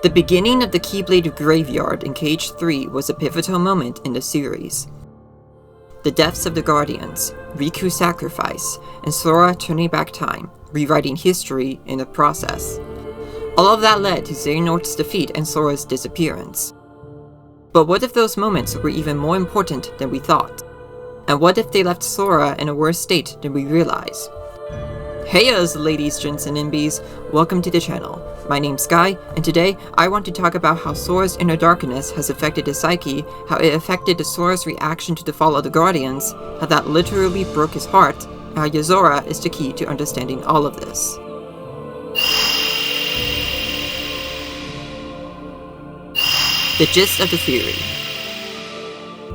The beginning of the Keyblade Graveyard in Cage 3 was a pivotal moment in the series. The deaths of the Guardians, Riku's sacrifice, and Sora turning back time, rewriting history in the process. All of that led to Xehanort's defeat and Sora's disappearance. But what if those moments were even more important than we thought? And what if they left Sora in a worse state than we realize? Heyas, ladies, gents, and enbies, welcome to the channel. My name's Sky, and today I want to talk about how Sora's inner darkness has affected his psyche, how it affected Sora's reaction to the fall of the Guardians, how that literally broke his heart, and how Yozora is the key to understanding all of this. The gist of the theory.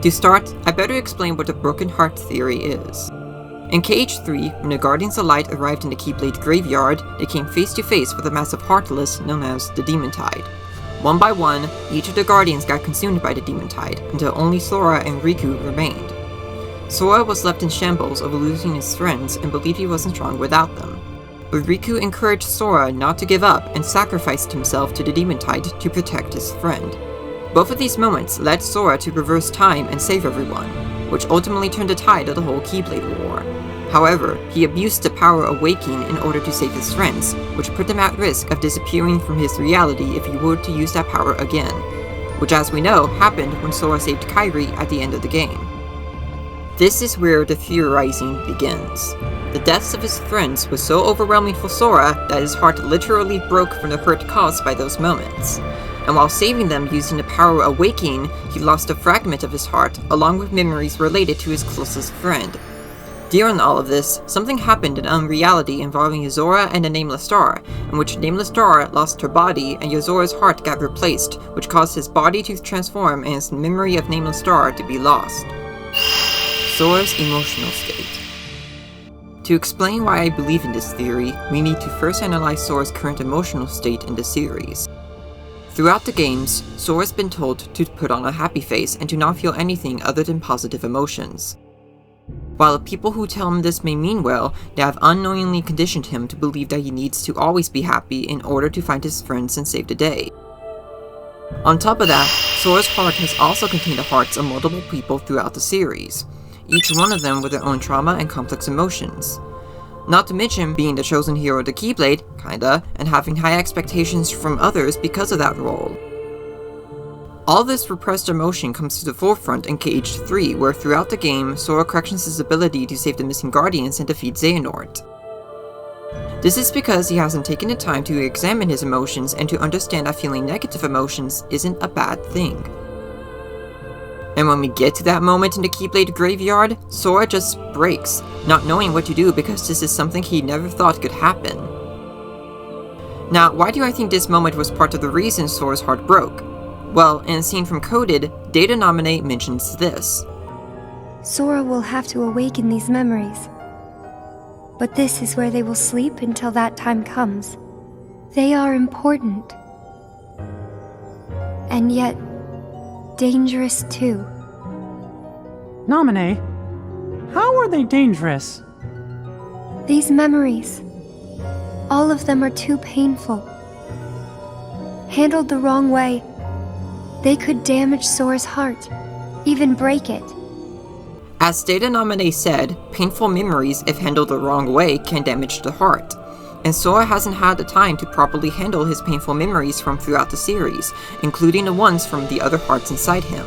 To start, I better explain what the broken heart theory is. In Cage 3, when the Guardians of Light arrived in the Keyblade Graveyard, they came face to face with a massive heartless known as the Demon Tide. One by one, each of the Guardians got consumed by the Demon Tide, until only Sora and Riku remained. Sora was left in shambles over losing his friends and believed he wasn't strong without them. But Riku encouraged Sora not to give up and sacrificed himself to the Demon Tide to protect his friend. Both of these moments led Sora to reverse time and save everyone, which ultimately turned the tide of the whole Keyblade War. However, he abused the power of waking in order to save his friends, which put them at risk of disappearing from his reality if he were to use that power again, which as we know happened when Sora saved Kairi at the end of the game. This is where the theorizing begins. The deaths of his friends was so overwhelming for Sora that his heart literally broke from the hurt caused by those moments. And while saving them using the power of waking, he lost a fragment of his heart, along with memories related to his closest friend. During all of this, something happened in unreality involving Yozora and the Nameless Star, in which Nameless Star lost her body and Yozora's heart got replaced, which caused his body to transform and his memory of Nameless Star to be lost. Sora's emotional state. To explain why I believe in this theory, we need to first analyze Sora's current emotional state in the series. Throughout the games, Sora's been told to put on a happy face and to not feel anything other than positive emotions. While the people who tell him this may mean well, they have unknowingly conditioned him to believe that he needs to always be happy in order to find his friends and save the day. On top of that, Sora's heart has also contained the hearts of multiple people throughout the series, each one of them with their own trauma and complex emotions. Not to mention being the chosen hero of the Keyblade, kinda, and having high expectations from others because of that role. All this repressed emotion comes to the forefront in Cage 3, where throughout the game, Sora questions his ability to save the missing Guardians and defeat Xehanort. This is because he hasn't taken the time to examine his emotions and to understand that feeling negative emotions isn't a bad thing. And when we get to that moment in the Keyblade Graveyard, Sora just breaks, not knowing what to do because this is something he never thought could happen. Now, why do I think this moment was part of the reason Sora's heart broke? Well, in a scene from Coded, Data Nominate mentions this. Sora will have to awaken these memories. But this is where they will sleep until that time comes. They are important. And yet, dangerous too. Nominate? How are they dangerous? These memories, all of them are too painful. Handled the wrong way, they could damage Sora's heart, even break it. As Data Nominate said, painful memories, if handled the wrong way, can damage the heart. And Sora hasn't had the time to properly handle his painful memories from throughout the series, including the ones from the other hearts inside him.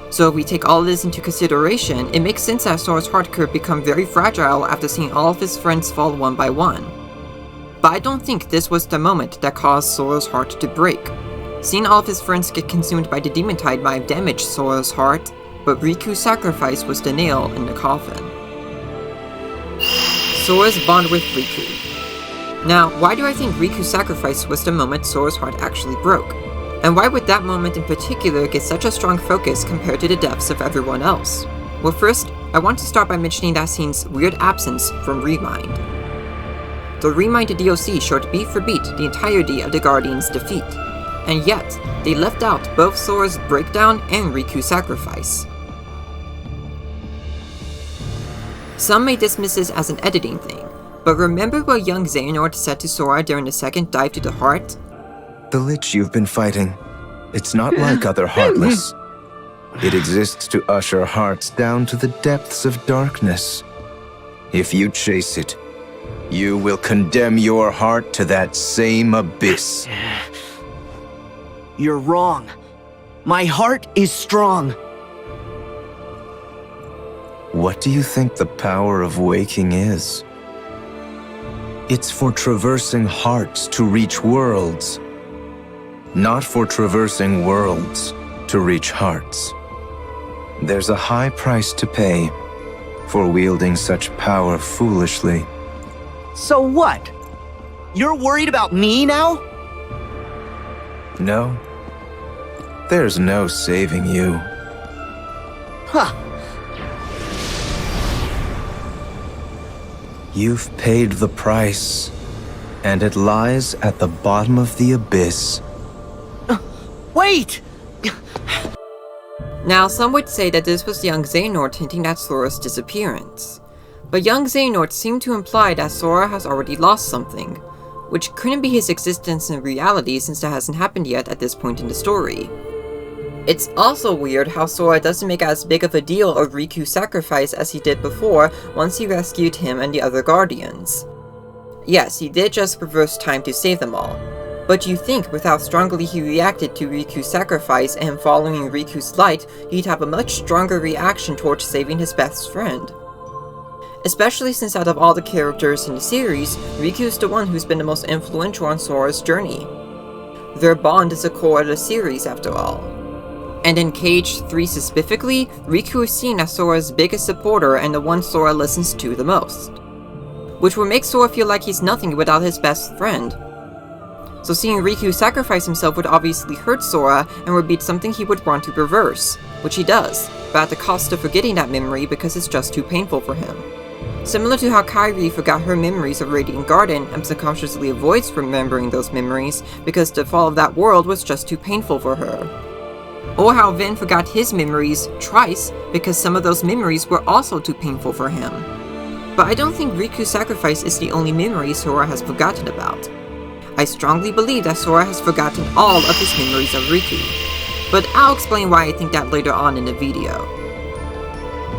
So if we take all this into consideration, it makes sense that Sora's heart could become very fragile after seeing all of his friends fall one by one. But I don't think this was the moment that caused Sora's heart to break. Seeing all of his friends get consumed by the Demon Tide might have damaged Sora's heart, but Riku's sacrifice was the nail in the coffin. Sora's bond with Riku. Now, why do I think Riku's sacrifice was the moment Sora's heart actually broke? And why would that moment in particular get such a strong focus compared to the deaths of everyone else? Well, first, I want to start by mentioning that scene's weird absence from Remind. The Remind DLC showed beat for beat the entirety of the Guardians' defeat, and yet, they left out both Sora's breakdown and Riku's sacrifice. Some may dismiss this as an editing thing, but remember what young Xehanort said to Sora during the second dive to the heart? The lich you've been fighting, it's not like other Heartless. It exists to usher hearts down to the depths of darkness. If you chase it, you will condemn your heart to that same abyss. You're wrong. My heart is strong. What do you think the power of waking is? It's for traversing hearts to reach worlds, not for traversing worlds to reach hearts. There's a high price to pay for wielding such power foolishly. So what? You're worried about me now? No. There's no saving you. Huh. You've paid the price, and it lies at the bottom of the abyss. Wait! Now, some would say that this was young Xehanort hinting at Sora's disappearance. But young Xehanort seemed to imply that Sora has already lost something, which couldn't be his existence in reality since that hasn't happened yet at this point in the story. It's also weird how Sora doesn't make as big of a deal of Riku's sacrifice as he did before once he rescued him and the other Guardians. Yes, he did just reverse time to save them all, but you think with how strongly he reacted to Riku's sacrifice and following Riku's light, he'd have a much stronger reaction towards saving his best friend. Especially since out of all the characters in the series, Riku's the one who's been the most influential on Sora's journey. Their bond is the core of the series after all. And in KH3 specifically, Riku is seen as Sora's biggest supporter and the one Sora listens to the most. Which would make Sora feel like he's nothing without his best friend. So seeing Riku sacrifice himself would obviously hurt Sora and would be something he would want to reverse, which he does, but at the cost of forgetting that memory because it's just too painful for him. Similar to how Kairi forgot her memories of Radiant Garden and subconsciously avoids remembering those memories because the fall of that world was just too painful for her. Or how Vin forgot his memories twice because some of those memories were also too painful for him. But I don't think Riku's sacrifice is the only memory Sora has forgotten about. I strongly believe that Sora has forgotten all of his memories of Riku. But I'll explain why I think that later on in the video.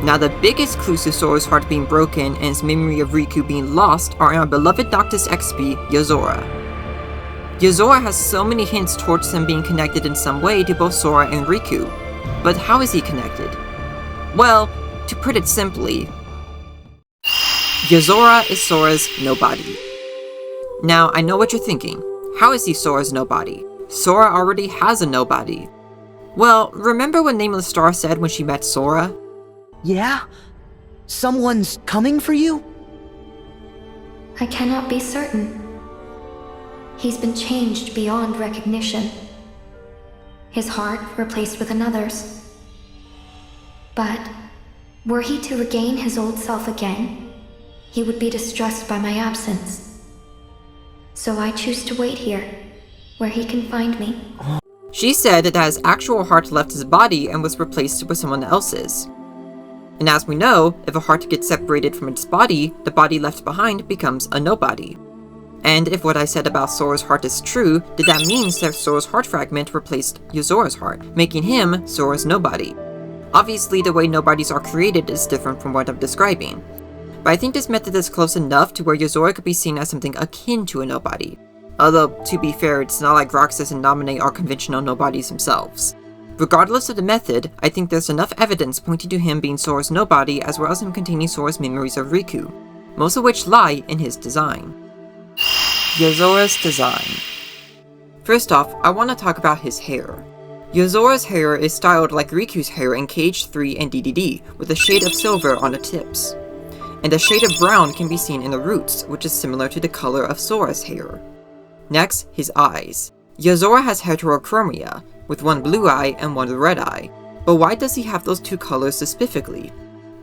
Now the biggest clues to Sora's heart being broken and his memory of Riku being lost are in our beloved Noctis XP, Yozora. Yozora has so many hints towards him being connected in some way to both Sora and Riku. But how is he connected? Well, to put it simply, Yozora is Sora's nobody. Now, I know what you're thinking. How is he Sora's nobody? Sora already has a nobody. Well, remember what Nameless Star said when she met Sora? Yeah? Someone's coming for you? I cannot be certain. He's been changed beyond recognition. His heart replaced with another's. But were he to regain his old self again, he would be distressed by my absence. So I choose to wait here, where he can find me. She said that his actual heart left his body and was replaced with someone else's. And as we know, if a heart gets separated from its body, the body left behind becomes a nobody. And if what I said about Sora's heart is true, then that means that Sora's heart fragment replaced Yozora's heart, making him Sora's nobody. Obviously, the way nobodies are created is different from what I'm describing. But I think this method is close enough to where Yozora could be seen as something akin to a nobody. Although, to be fair, it's not like Roxas and Naminé are conventional nobodies themselves. Regardless of the method, I think there's enough evidence pointing to him being Sora's nobody as well as him containing Sora's memories of Riku, most of which lie in his design. Yozora's design. First off, I want to talk about his hair. Yozora's hair is styled like Riku's hair in KH3 and DDD, with a shade of silver on the tips. And a shade of brown can be seen in the roots, which is similar to the color of Sora's hair. Next, his eyes. Yozora has heterochromia, with one blue eye and one red eye. But why does he have those two colors specifically?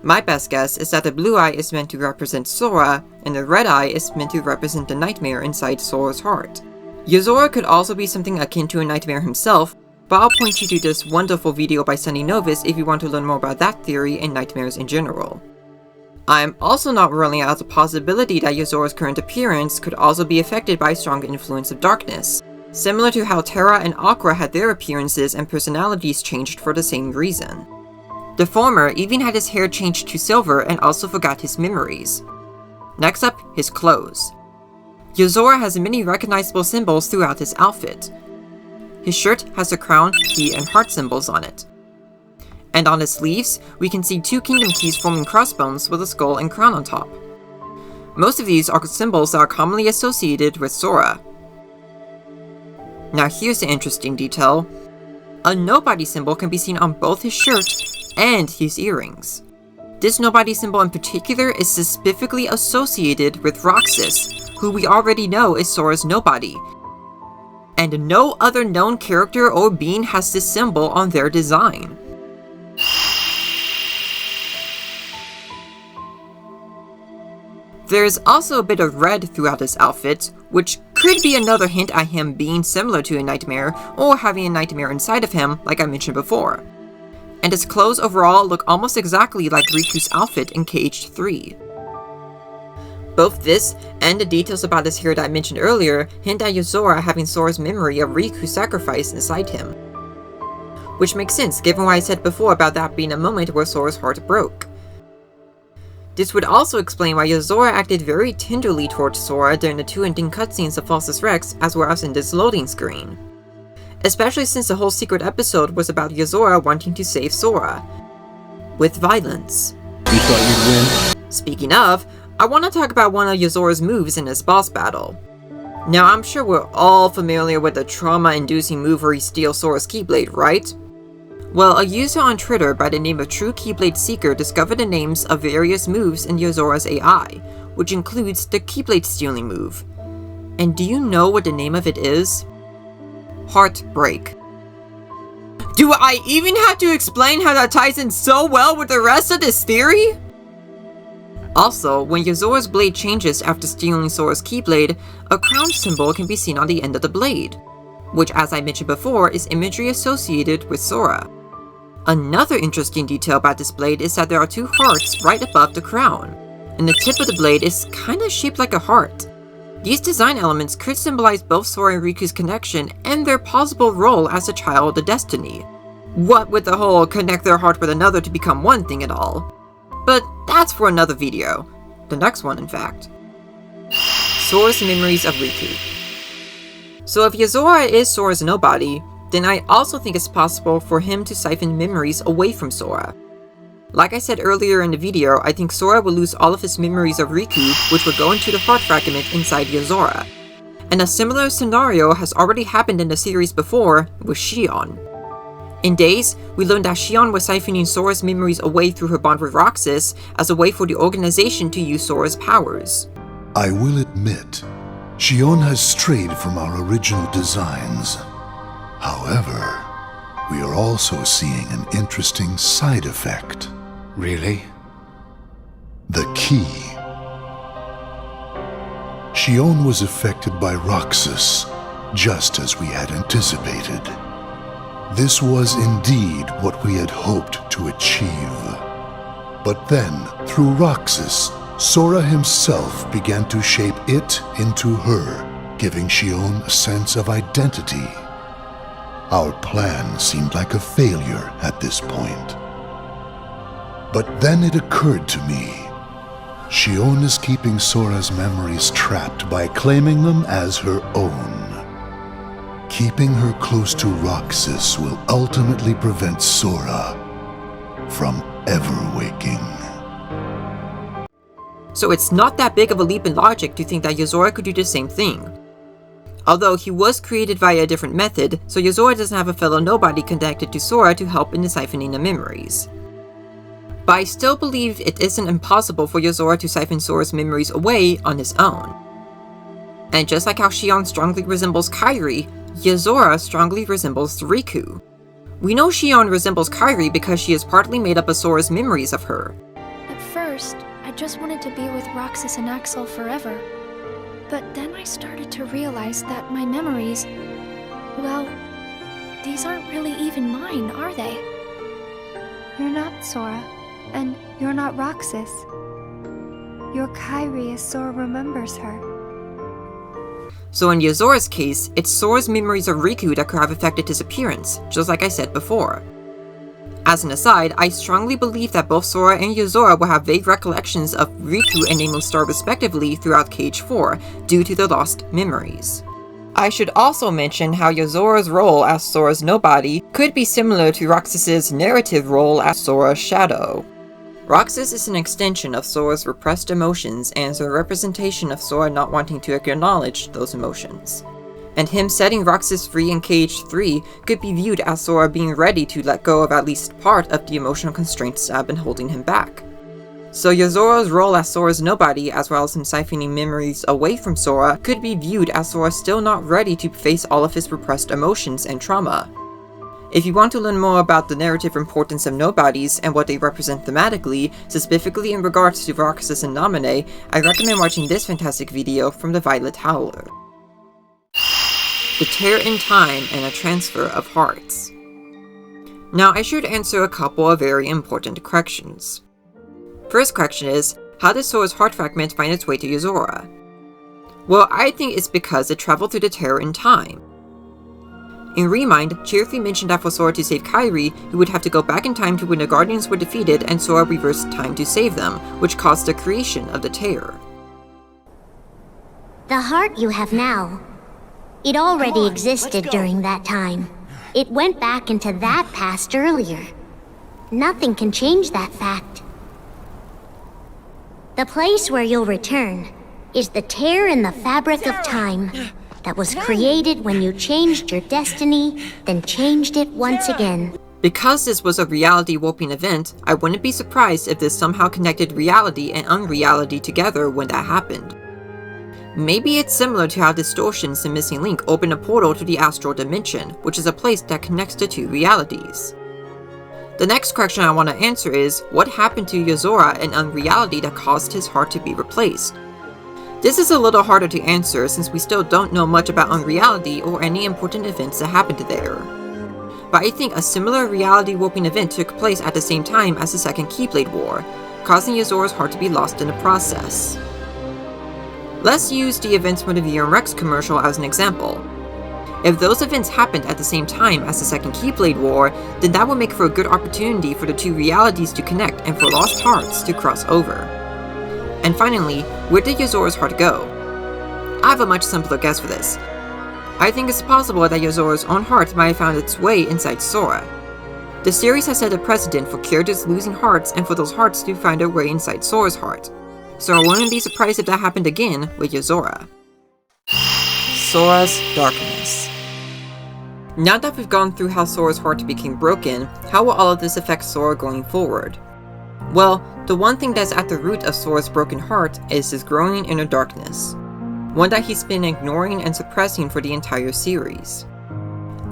My best guess is that the blue eye is meant to represent Sora, and the red eye is meant to represent the nightmare inside Sora's heart. Yozora could also be something akin to a nightmare himself, but I'll point you to this wonderful video by Sunny Novus if you want to learn more about that theory and nightmares in general. I'm also not ruling out the possibility that Yozora's current appearance could also be affected by a strong influence of darkness, similar to how Terra and Aqua had their appearances and personalities changed for the same reason. The former even had his hair changed to silver and also forgot his memories. Next up, his clothes. Yozora has many recognizable symbols throughout his outfit. His shirt has a crown, key, and heart symbols on it. And on his sleeves, we can see 2 kingdom keys forming crossbones with a skull and crown on top. Most of these are symbols that are commonly associated with Sora. Now here's the interesting detail. A nobody symbol can be seen on both his shirt and his earrings. This nobody symbol in particular is specifically associated with Roxas, who we already know is Sora's nobody. And no other known character or being has this symbol on their design. There is also a bit of red throughout his outfit, which could be another hint at him being similar to a nightmare, or having a nightmare inside of him, like I mentioned before. And his clothes overall look almost exactly like Riku's outfit in KH3. Both this, and the details about his hair that I mentioned earlier, hint at Yozora having Sora's memory of Riku's sacrifice inside him. Which makes sense given what I said before about that being a moment where Sora's heart broke. This would also explain why Yozora acted very tenderly towards Sora during the 2 ending cutscenes of Falsus Rex as well as in this loading screen. Especially since the whole secret episode was about Yozora wanting to save Sora. With violence. You thought you'd win? Speaking of, I want to talk about one of Yozora's moves in this boss battle. Now I'm sure we're all familiar with the trauma-inducing move where he steals Sora's Keyblade, right? Well, a user on Twitter by the name of True Keyblade Seeker discovered the names of various moves in Yozora's AI, which includes the Keyblade stealing move. And do you know what the name of it is? Heartbreak. Do I even have to explain how that ties in so well with the rest of this theory? Also, when Yozora's blade changes after stealing Sora's Keyblade, a crown symbol can be seen on the end of the blade, which as I mentioned before is imagery associated with Sora. Another interesting detail about this blade is that there are 2 hearts right above the crown, and the tip of the blade is kinda shaped like a heart. These design elements could symbolize both Sora and Riku's connection and their possible role as a child of destiny. What with the whole connect their heart with another to become one thing and all. But that's for another video. The next one, in fact. Sora's memories of Riku. So if Yozora is Sora's nobody, then I also think it's possible for him to siphon memories away from Sora. Like I said earlier in the video, I think Sora will lose all of his memories of Riku, which would go into the heart fragment inside Yozora. And a similar scenario has already happened in the series before with Xion. In Days, we learned that Xion was siphoning Sora's memories away through her bond with Roxas as a way for the organization to use Sora's powers. I will admit, Xion has strayed from our original designs. However, we are also seeing an interesting side effect. Really? The key. Xion was affected by Roxas, just as we had anticipated. This was indeed what we had hoped to achieve. But then, through Roxas, Sora himself began to shape it into her, giving Xion a sense of identity. Our plan seemed like a failure at this point. But then it occurred to me. Xion is keeping Sora's memories trapped by claiming them as her own. Keeping her close to Roxas will ultimately prevent Sora from ever waking. So it's not that big of a leap in logic to think that Yozora could do the same thing. Although he was created via a different method, so Yozora doesn't have a fellow nobody connected to Sora to help in the siphoning the memories. But I still believe it isn't impossible for Yozora to siphon Sora's memories away on his own. And just like how Xion strongly resembles Kairi, Yozora strongly resembles Riku. We know Xion resembles Kairi because she is partly made up of Sora's memories of her. At first, I just wanted to be with Roxas and Axel forever. But then I started to realize that my memories, well, these aren't really even mine, are they? You're not Sora, and you're not Roxas. You're Kairi as Sora remembers her. So in Yozora's case, it's Sora's memories of Riku that could have affected disappearance, just like I said before. As an aside, I strongly believe that both Sora and Yozora will have vague recollections of Riku and Nameless Star respectively throughout KH4, due to their lost memories. I should also mention how Yozora's role as Sora's nobody could be similar to Roxas's narrative role as Sora's shadow. Roxas is an extension of Sora's repressed emotions and is a representation of Sora not wanting to acknowledge those emotions. And him setting Roxas free in KH3 could be viewed as Sora being ready to let go of at least part of the emotional constraints that have been holding him back. So Yozora's role as Sora's nobody, as well as him siphoning memories away from Sora, could be viewed as Sora still not ready to face all of his repressed emotions and trauma. If you want to learn more about the narrative importance of nobodies and what they represent thematically, specifically in regards to Roxas and Naminé, I recommend watching this fantastic video from the Violet Howler. The Tear in Time and a Transfer of Hearts. Now I should answer a couple of very important questions. First question is, how did Sora's heart fragment find its way to Yozora? Well, I think it's because it traveled through the Tear in Time. In Remind, Cheerfully mentioned that for Sora to save Kairi, he would have to go back in time to when the Guardians were defeated and Sora reversed time to save them, which caused the creation of the Tear. The heart you have now, it already existed during that time. It went back into that past earlier. Nothing can change that fact. The place where you'll return is the tear in the fabric of time that was created when you changed your destiny, then changed it once again. Because this was a reality warping event, I wouldn't be surprised if this somehow connected reality and unreality together when that happened. Maybe it's similar to how Distortions and Missing Link open a portal to the astral dimension, which is a place that connects the two realities. The next question I want to answer is, what happened to Yozora in unreality that caused his heart to be replaced? This is a little harder to answer since we still don't know much about unreality or any important events that happened there. But I think a similar reality warping event took place at the same time as the Second Keyblade War, causing Yozora's heart to be lost in the process. Let's use the events from the VRMREX commercial as an example. If those events happened at the same time as the Second Keyblade War, then that would make for a good opportunity for the two realities to connect and for lost hearts to cross over. And finally, where did Yozora's heart go? I have a much simpler guess for this. I think it's possible that Yozora's own heart might have found its way inside Sora. The series has set a precedent for characters losing hearts and for those hearts to find their way inside Sora's heart. So I wouldn't be surprised if that happened again with Yozora. Sora's darkness. Now that we've gone through how Sora's heart became broken, how will all of this affect Sora going forward? Well, the one thing that's at the root of Sora's broken heart is his growing inner darkness, one that he's been ignoring and suppressing for the entire series.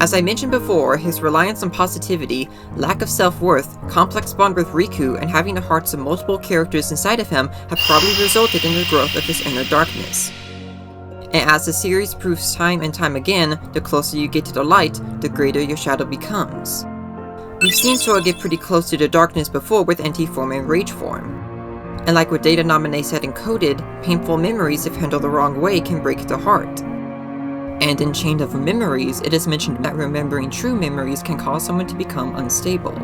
As I mentioned before, his reliance on positivity, lack of self-worth, complex bond with Riku, and having the hearts of multiple characters inside of him have probably resulted in the growth of his inner darkness. And as the series proves time and time again, the closer you get to the light, the greater your shadow becomes. We've seen Sora get pretty close to the darkness before with NT form and Rage form. And like what Data Naminé said in Coded, painful memories if handled the wrong way can break the heart. And in Chain of Memories, it is mentioned that remembering true memories can cause someone to become unstable.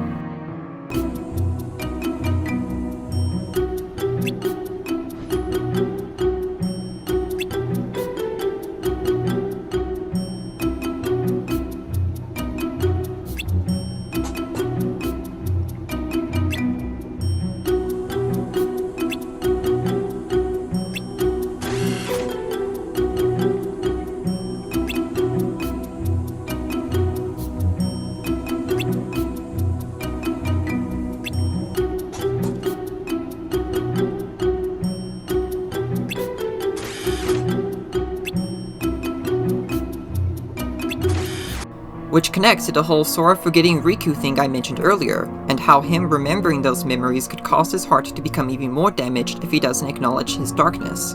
Which connects to the whole Sora forgetting Riku thing I mentioned earlier, and how him remembering those memories could cause his heart to become even more damaged if he doesn't acknowledge his darkness.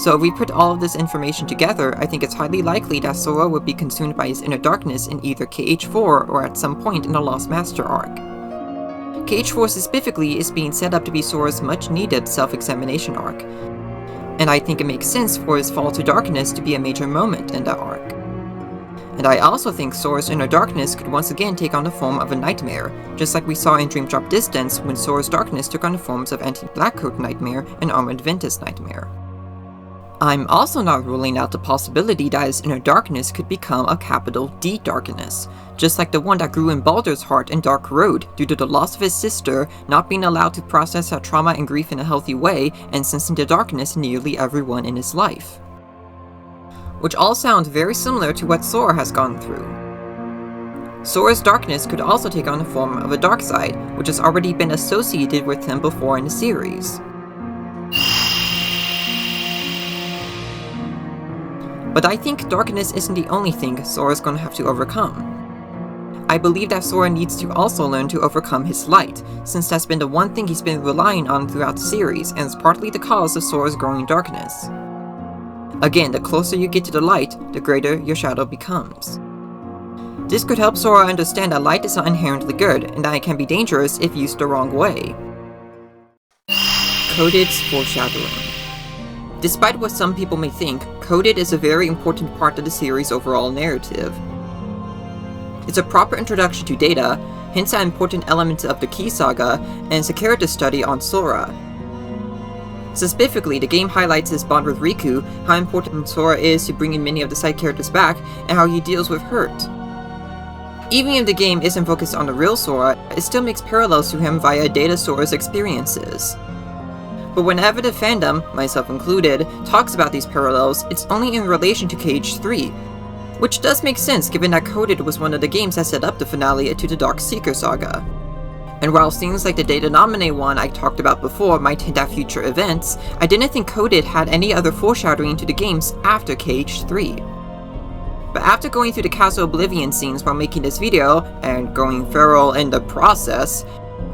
So if we put all of this information together, I think it's highly likely that Sora would be consumed by his inner darkness in either KH4 or at some point in the Lost Master arc. KH4 specifically is being set up to be Sora's much needed self-examination arc. and I think it makes sense for his fall to darkness to be a major moment in the arc. And I also think Sora's inner darkness could once again take on the form of a nightmare, just like we saw in Dream Drop Distance when Sora's darkness took on the forms of Anti-Blackcoat Nightmare and Armored Ventus Nightmare. I'm also not ruling out the possibility that his inner darkness could become a capital D darkness, just like the one that grew in Baldur's heart in Dark Road due to the loss of his sister, not being allowed to process her trauma and grief in a healthy way, and sensing the darkness in nearly everyone in his life. Which all sound very similar to what Sora has gone through. Sora's darkness could also take on the form of a dark side, which has already been associated with him before in the series. But I think darkness isn't the only thing Sora's gonna have to overcome. I believe that Sora needs to also learn to overcome his light, since that's been the one thing he's been relying on throughout the series, and is partly the cause of Sora's growing darkness. Again, the closer you get to the light, the greater your shadow becomes. This could help Sora understand that light is not inherently good, and that it can be dangerous if used the wrong way. Coded's foreshadowing. Despite what some people may think, Coded is a very important part of the series' overall narrative. It's a proper introduction to Data, hints at important elements of the Key Saga, and it's a character study on Sora. Specifically, the game highlights his bond with Riku, how important Sora is to bringing many of the side characters back, and how he deals with hurt. Even if the game isn't focused on the real Sora, it still makes parallels to him via Data Sora's experiences. But whenever the fandom, myself included, talks about these parallels, it's only in relation to KH3, which does make sense given that Coded was one of the games that set up the finale to the Dark Seeker saga. And while scenes like the Data Nominee one I talked about before might hint at future events, I didn't think Coded had any other foreshadowing to the games after KH3. But after going through the Castle Oblivion scenes while making this video, and going feral in the process,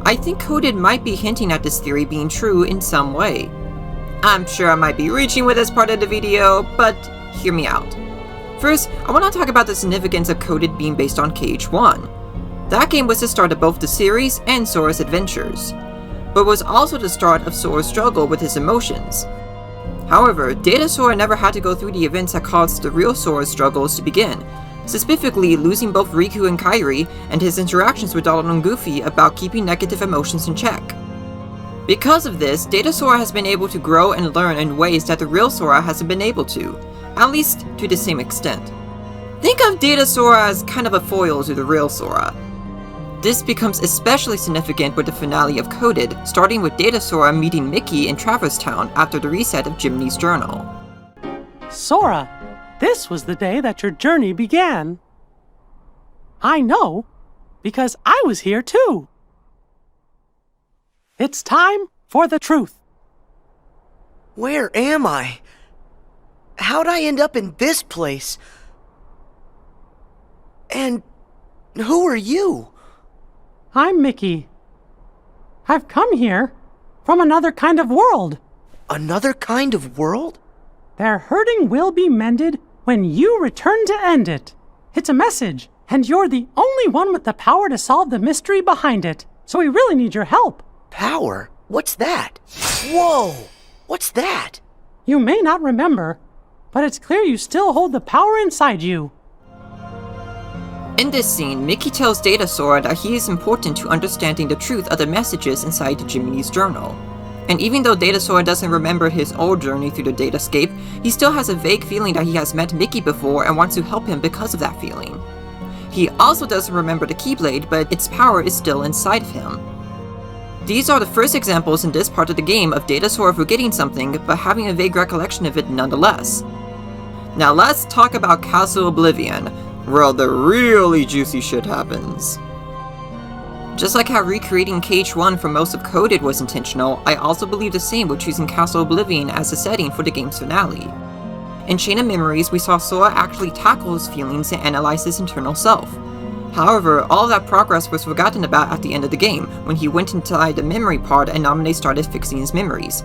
I think Coded might be hinting at this theory being true in some way. I'm sure I might be reaching with this part of the video, but hear me out. First, I want to talk about the significance of Coded being based on KH1. That game was the start of both the series and Sora's adventures, but was also the start of Sora's struggle with his emotions. However, Data Sora never had to go through the events that caused the real Sora's struggles to begin, specifically losing both Riku and Kairi, and his interactions with Donald and Goofy about keeping negative emotions in check. Because of this, Data Sora has been able to grow and learn in ways that the real Sora hasn't been able to, at least to the same extent. Think of Data Sora as kind of a foil to the real Sora. This becomes especially significant with the finale of Coded, starting with Data Sora meeting Mickey in Traverse Town after the reset of Jiminy's journal. Sora, this was the day that your journey began. I know, because I was here too. It's time for the truth. Where am I? How'd I end up in this place? And who are you? I'm Mickey. I've come here from another kind of world. Another kind of world? Their hurting will be mended when you return to end it. It's a message, and you're the only one with the power to solve the mystery behind it, so we really need your help. Power? What's that? Whoa! What's that? You may not remember, but it's clear you still hold the power inside you. In this scene, Mickey tells Data Sora that he is important to understanding the truth of the messages inside Jiminy's journal. And even though Data Sora doesn't remember his old journey through the Datascape, he still has a vague feeling that he has met Mickey before and wants to help him because of that feeling. He also doesn't remember the Keyblade, but its power is still inside of him. These are the first examples in this part of the game of Data Sora forgetting something, but having a vague recollection of it nonetheless. Now let's talk about Castle Oblivion, where the really juicy shit happens. Just like how recreating KH1 for most of Coded was intentional, I also believe the same with choosing Castle Oblivion as the setting for the game's finale. In Chain of Memories, we saw Sora actually tackle his feelings and analyze his internal self. However, all of that progress was forgotten about at the end of the game, when he went inside the memory pod and Naminé started fixing his memories.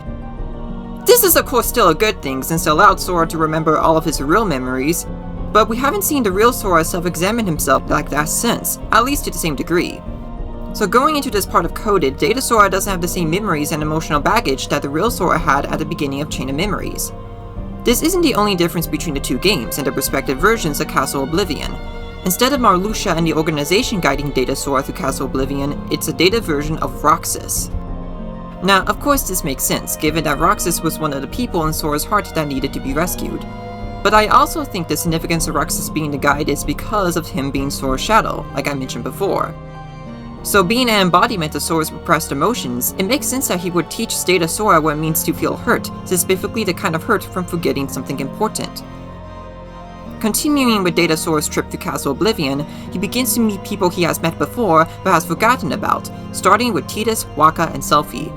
This is of course still a good thing, since it allowed Sora to remember all of his real memories, but we haven't seen the real Sora self-examine himself like that since, at least to the same degree. So going into this part of Coded, Data Sora doesn't have the same memories and emotional baggage that the real Sora had at the beginning of Chain of Memories. This isn't the only difference between the two games and their respective versions of Castle Oblivion. Instead of Marluxia and the organization guiding Data Sora through Castle Oblivion, it's a data version of Roxas. Now, of course this makes sense, given that Roxas was one of the people in Sora's heart that needed to be rescued. But I also think the significance of Roxas being the guide is because of him being Sora's shadow, like I mentioned before. So being an embodiment of Sora's repressed emotions, it makes sense that he would teach Data Sora what it means to feel hurt, specifically the kind of hurt from forgetting something important. Continuing with Data Sora's trip to Castle Oblivion, he begins to meet people he has met before but has forgotten about, starting with Tidus, Wakka, and Selphie.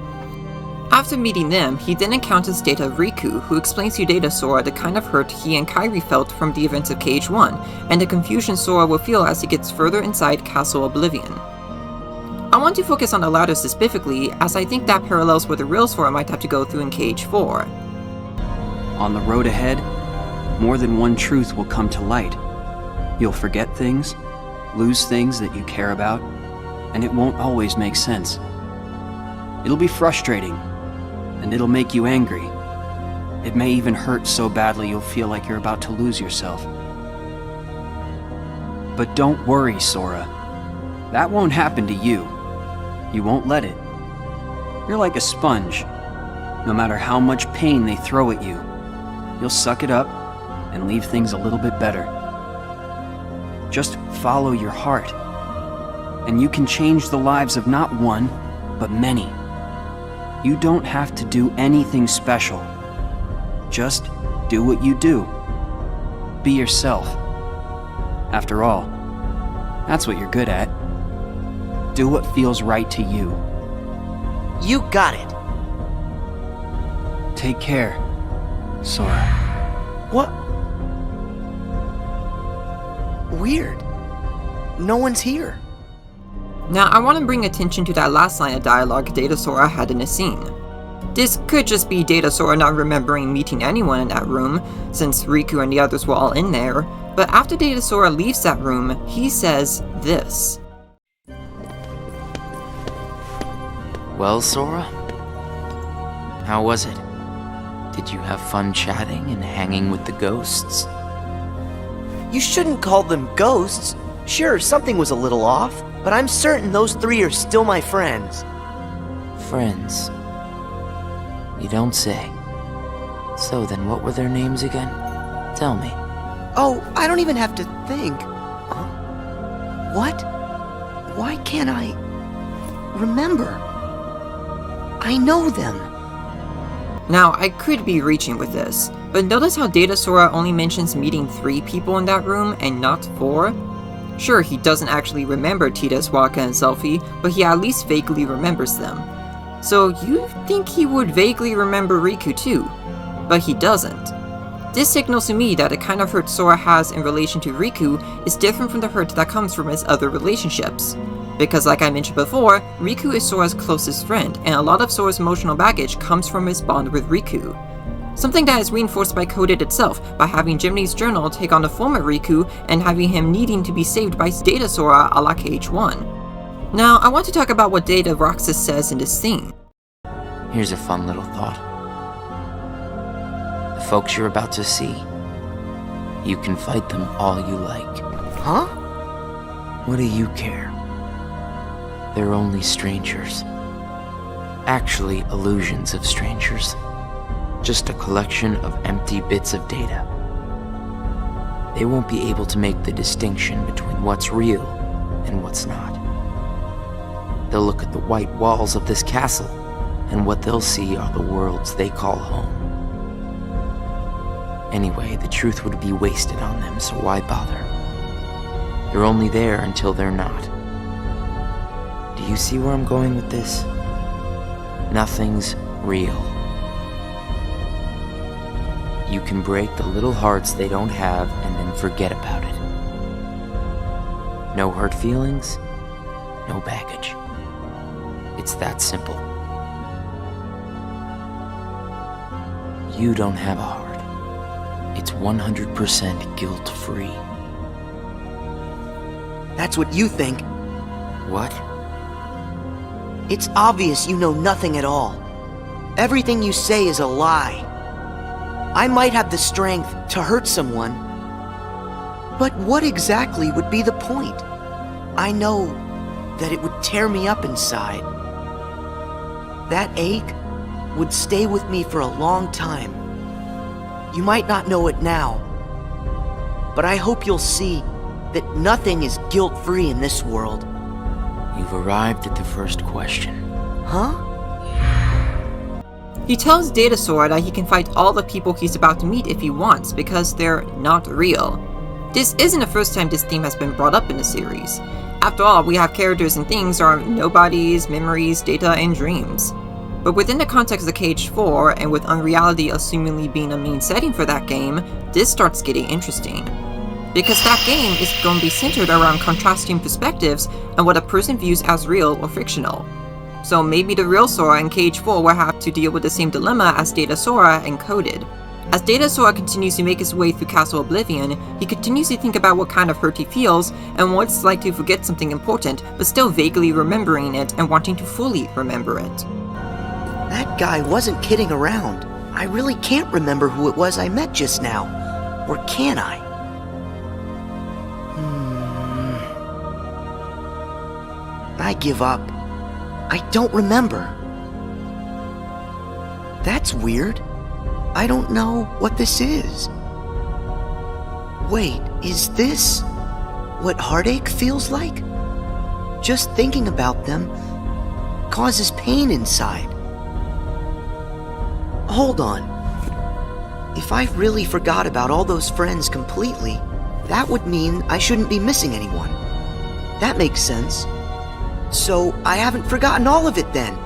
After meeting them, he then encounters Data Riku, who explains to Data Sora the kind of hurt he and Kairi felt from the events of KH1, and the confusion Sora will feel as he gets further inside Castle Oblivion. I want to focus on the latter specifically, as I think that parallels what the real Sora might have to go through in KH4. On the road ahead, more than one truth will come to light. You'll forget things, lose things that you care about, and it won't always make sense. It'll be frustrating, and it'll make you angry. It may even hurt so badly you'll feel like you're about to lose yourself. But don't worry, Sora. That won't happen to you. You won't let it. You're like a sponge. No matter how much pain they throw at you, you'll suck it up and leave things a little bit better. Just follow your heart, and you can change the lives of not one, but many. You don't have to do anything special. Just do what you do. Be yourself. After all, that's what you're good at. Do what feels right to you. You got it. Take care, Sora. What? Weird. No one's here. Now, I want to bring attention to that last line of dialogue Data Sora had in the scene. This could just be Data Sora not remembering meeting anyone in that room, since Riku and the others were all in there, but after Data Sora leaves that room, he says this. Well, Sora? How was it? Did you have fun chatting and hanging with the ghosts? You shouldn't call them ghosts. Sure, something was a little off, but I'm certain those three are still my friends. Friends? You don't say. So then what were their names again? Tell me. Oh, I don't even have to think. What? Why can't I remember? I know them. Now, I could be reaching with this, but notice how Data Sora only mentions meeting 3 people in that room and not 4? Sure, he doesn't actually remember Tidus, Wakka, and Selphie, but he at least vaguely remembers them. So you think he would vaguely remember Riku too, but he doesn't. This signals to me that the kind of hurt Sora has in relation to Riku is different from the hurt that comes from his other relationships. Because like I mentioned before, Riku is Sora's closest friend, and a lot of Sora's emotional baggage comes from his bond with Riku. Something that is reinforced by Coded itself, by having Jiminy's journal take on the form of Riku and having him needing to be saved by Data Sora a la KH1. Now, I want to talk about what Data Roxas says in this scene. Here's a fun little thought. The folks you're about to see, you can fight them all you like. Huh? What do you care? They're only strangers. Actually, illusions of strangers. Just a collection of empty bits of data. They won't be able to make the distinction between what's real and what's not. They'll look at the white walls of this castle, and what they'll see are the worlds they call home. Anyway, the truth would be wasted on them, so why bother? They're only there until they're not. Do you see where I'm going with this? Nothing's real. You can break the little hearts they don't have and then forget about it. No hurt feelings, no baggage. It's that simple. You don't have a heart. It's 100% guilt-free. That's what you think. What? It's obvious you know nothing at all. Everything you say is a lie. I might have the strength to hurt someone, but what exactly would be the point? I know that it would tear me up inside. That ache would stay with me for a long time. You might not know it now, but I hope you'll see that nothing is guilt-free in this world. You've arrived at the first question. Huh? He tells Data Sora that he can fight all the people he's about to meet if he wants because they're not real. This isn't the first time this theme has been brought up in the series. After all, we have characters and things that are nobodies, memories, data, and dreams. But within the context of KH4, and with unreality assumingly being a main setting for that game, this starts getting interesting. Because that game is going to be centered around contrasting perspectives and what a person views as real or fictional. So maybe the real Sora in KH4 will have to deal with the same dilemma as Data Sora encoded. As Data Sora continues to make his way through Castle Oblivion, he continues to think about what kind of hurt he feels and what it's like to forget something important, but still vaguely remembering it and wanting to fully remember it. That guy wasn't kidding around. I really can't remember who it was I met just now. Or can I? I give up. I don't remember. That's weird. I don't know what this is. Wait, is this what heartache feels like? Just thinking about them causes pain inside. Hold on. If I really forgot about all those friends completely, that would mean I shouldn't be missing anyone. That makes sense. So I haven't forgotten all of it then.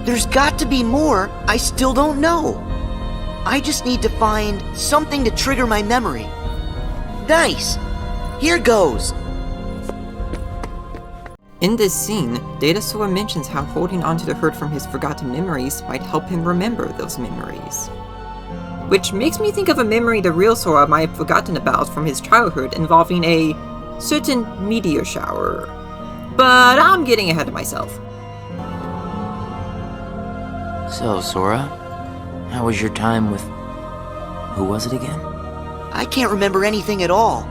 There's got to be more I still don't know. I just need to find something to trigger my memory. Nice! Here goes! In this scene, Data Sora mentions how holding onto the hurt from his forgotten memories might help him remember those memories. Which makes me think of a memory the real Sora might have forgotten about from his childhood involving a certain meteor shower. But I'm getting ahead of myself. So, Sora, how was your time with... who was it again? I can't remember anything at all.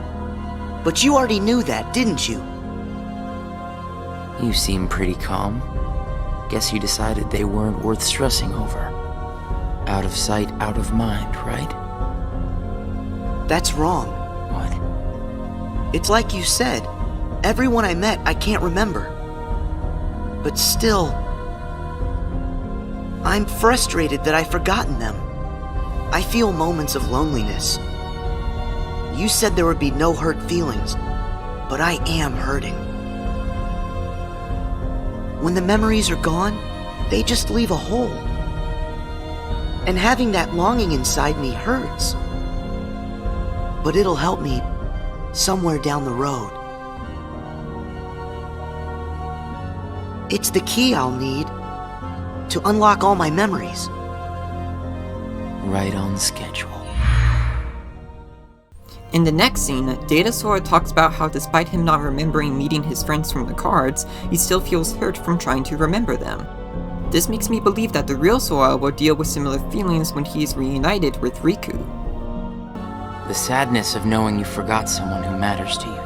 But you already knew that, didn't you? You seem pretty calm. Guess you decided they weren't worth stressing over. Out of sight, out of mind, right? That's wrong. What? It's like you said. Everyone I met, I can't remember. But still, I'm frustrated that I've forgotten them. I feel moments of loneliness. You said there would be no hurt feelings, but I am hurting. When the memories are gone, they just leave a hole. And having that longing inside me hurts. But it'll help me somewhere down the road. It's the key I'll need to unlock all my memories. Right on schedule. In the next scene, Data Sora talks about how despite him not remembering meeting his friends from the cards, he still feels hurt from trying to remember them. This makes me believe that the real Sora will deal with similar feelings when he is reunited with Riku. The sadness of knowing you forgot someone who matters to you.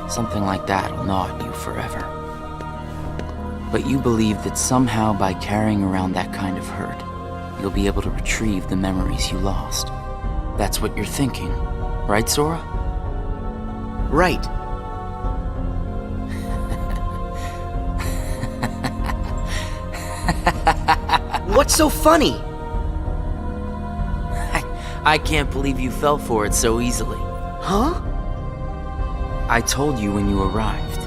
Something like that will gnaw at you forever. But you believe that somehow by carrying around that kind of hurt, you'll be able to retrieve the memories you lost. That's what you're thinking, right, Sora? Right. What's so funny? I can't believe you fell for it so easily. Huh? I told you when you arrived.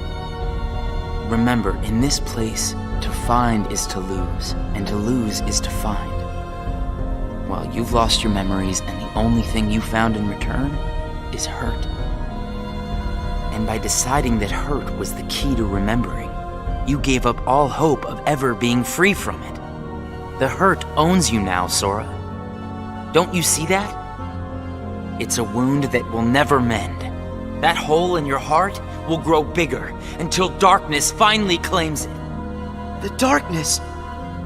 Remember, in this place, to find is to lose, and to lose is to find. Well, you've lost your memories, and the only thing you found in return is hurt. And by deciding that hurt was the key to remembering, you gave up all hope of ever being free from it. The hurt owns you now, Sora. Don't you see that? It's a wound that will never mend. That hole in your heart will grow bigger until darkness finally claims it. The darkness?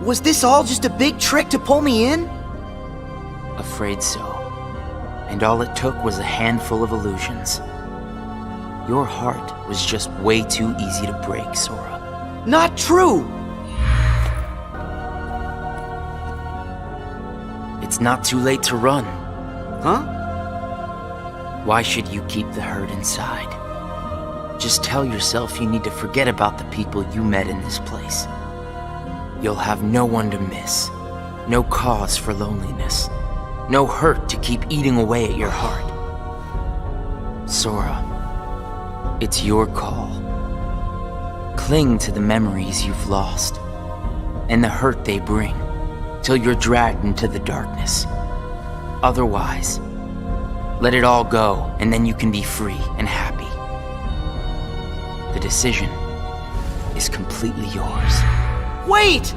Was this all just a big trick to pull me in? Afraid so. And all it took was a handful of illusions. Your heart was just way too easy to break, Sora. Not true! It's not too late to run. Huh? Why should you keep the hurt inside? Just tell yourself you need to forget about the people you met in this place. You'll have no one to miss, no cause for loneliness, no hurt to keep eating away at your heart. Sora, it's your call. Cling to the memories you've lost, and the hurt they bring, till you're dragged into the darkness. Otherwise, let it all go, and then you can be free and happy. The decision is completely yours. Wait!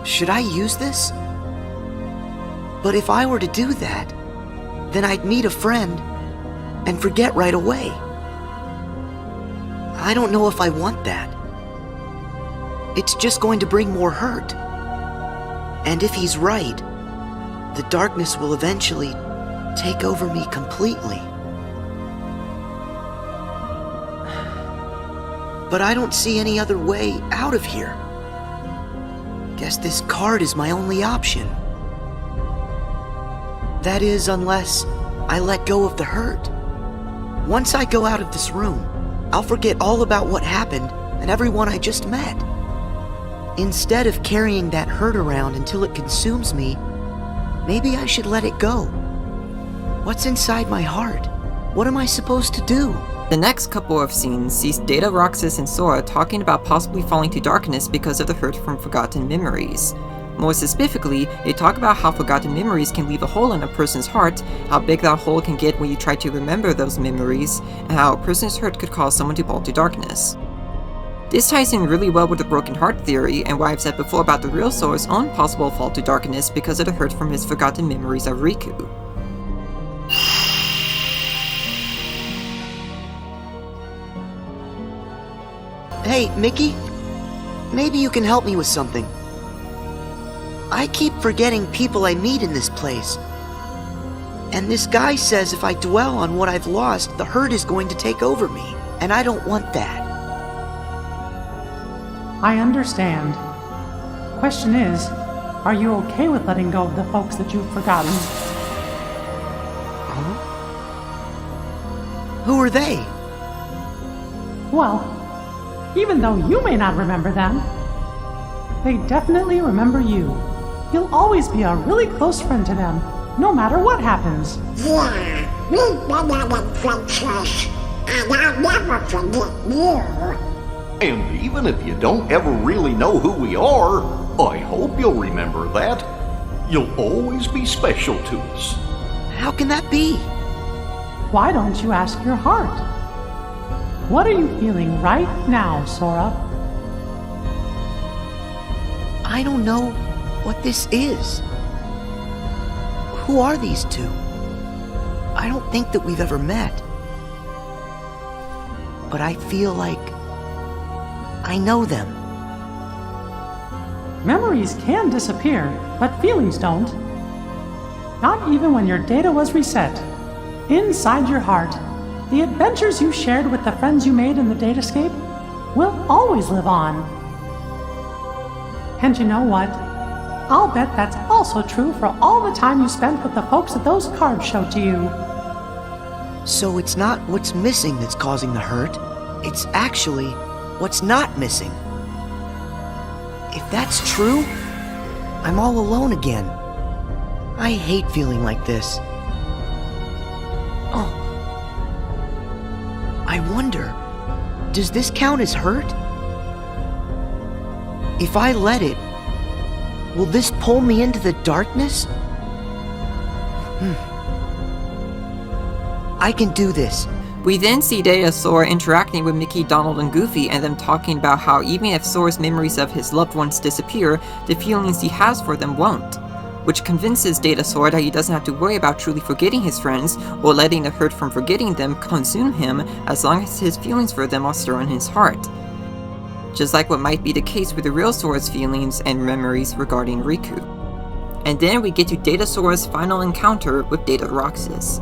Should I use this? But if I were to do that, then I'd meet a friend and forget right away. I don't know if I want that. It's just going to bring more hurt. And if he's right, the darkness will eventually take over me completely. But I don't see any other way out of here. Guess this card is my only option. That is, unless I let go of the hurt. Once I go out of this room, I'll forget all about what happened and everyone I just met. Instead of carrying that hurt around until it consumes me, maybe I should let it go. What's inside my heart? What am I supposed to do? The next couple of scenes sees Data, Roxas, and Sora talking about possibly falling to darkness because of the hurt from forgotten memories. More specifically, they talk about how forgotten memories can leave a hole in a person's heart, how big that hole can get when you try to remember those memories, and how a person's hurt could cause someone to fall to darkness. This ties in really well with the broken heart theory and what I've said before about the real Sora's own possible fall to darkness because of the hurt from his forgotten memories of Riku. Hey, Mickey? Maybe you can help me with something. I keep forgetting people I meet in this place. And this guy says if I dwell on what I've lost, the hurt is going to take over me. And I don't want that. I understand. Question is, are you okay with letting go of the folks that you've forgotten? Huh? Who are they? Well, even though you may not remember them, they definitely remember you. You'll always be a really close friend to them, no matter what happens. Yeah, we've been on adventures, and I'll never forget you. And even if you don't ever really know who we are, I hope you'll remember that. You'll always be special to us. How can that be? Why don't you ask your heart? What are you feeling right now, Sora? I don't know what this is. Who are these two? I don't think that we've ever met. But I feel like I know them. Memories can disappear, but feelings don't. Not even when your data was reset. Inside your heart, the adventures you shared with the friends you made in the datascape will always live on. And you know what? I'll bet that's also true for all the time you spent with the folks that those cards showed to you. So it's not what's missing that's causing the hurt. It's actually what's not missing. If that's true, I'm all alone again. I hate feeling like this. Oh. I wonder, does this count as hurt? If I let it, will this pull me into the darkness? I can do this. We then see Data Sora interacting with Mickey, Donald, and Goofy, and them talking about how even if Sora's memories of his loved ones disappear, the feelings he has for them won't. Which convinces Data Sora that he doesn't have to worry about truly forgetting his friends, or letting the hurt from forgetting them consume him, as long as his feelings for them are still in his heart. Just like what might be the case with the real Sora's feelings and memories regarding Riku. And then we get to Data Sora's final encounter with Data Roxas.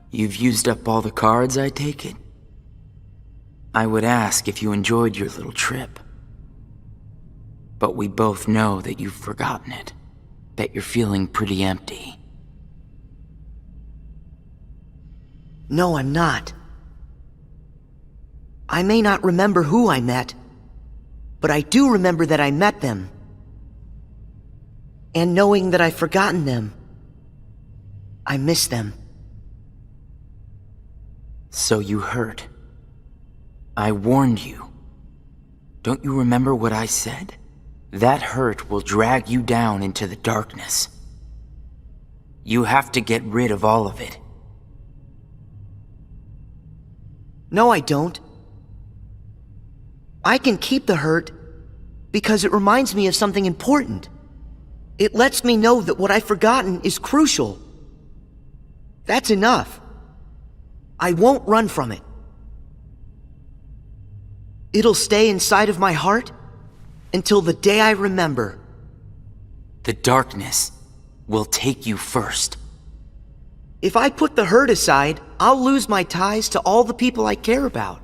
You've used up all the cards, I take it? I would ask if you enjoyed your little trip. But we both know that you've forgotten it. That you're feeling pretty empty. No, I'm not. I may not remember who I met, but I do remember that I met them. And knowing that I've forgotten them, I miss them. So you hurt. I warned you. Don't you remember what I said? That hurt will drag you down into the darkness. You have to get rid of all of it. No, I don't. I can keep the hurt because it reminds me of something important. It lets me know that what I've forgotten is crucial. That's enough. I won't run from it. It'll stay inside of my heart until the day I remember. The darkness will take you first. If I put the hurt aside, I'll lose my ties to all the people I care about.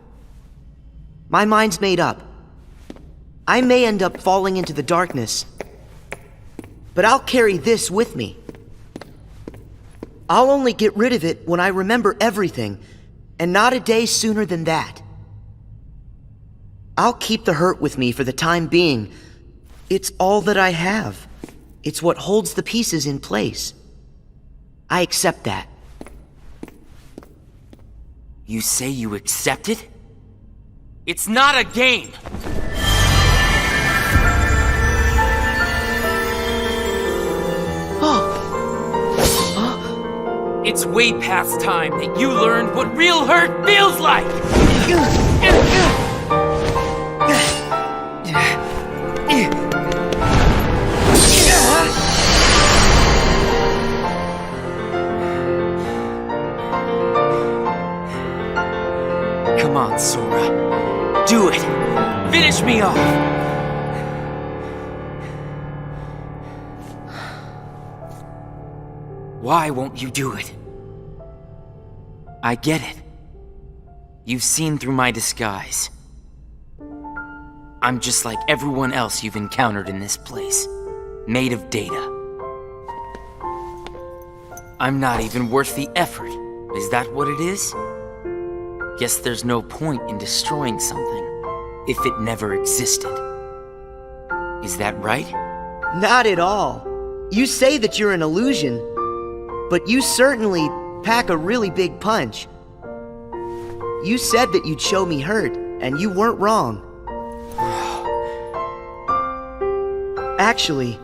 My mind's made up. I may end up falling into the darkness, but I'll carry this with me. I'll only get rid of it when I remember everything, and not a day sooner than that. I'll keep the hurt with me for the time being. It's all that I have. It's what holds the pieces in place. I accept that. You say you accept it? It's not a game! It's way past time that you learned what real hurt feels like! Come on, Sora. Do it! Finish me off! Why won't you do it? I get it. You've seen through my disguise. I'm just like everyone else you've encountered in this place. Made of data. I'm not even worth the effort. Is that what it is? Guess there's no point in destroying something if it never existed. Is that right? Not at all. You say that you're an illusion, but you certainly pack a really big punch. You said that you'd show me hurt, and you weren't wrong. Actually,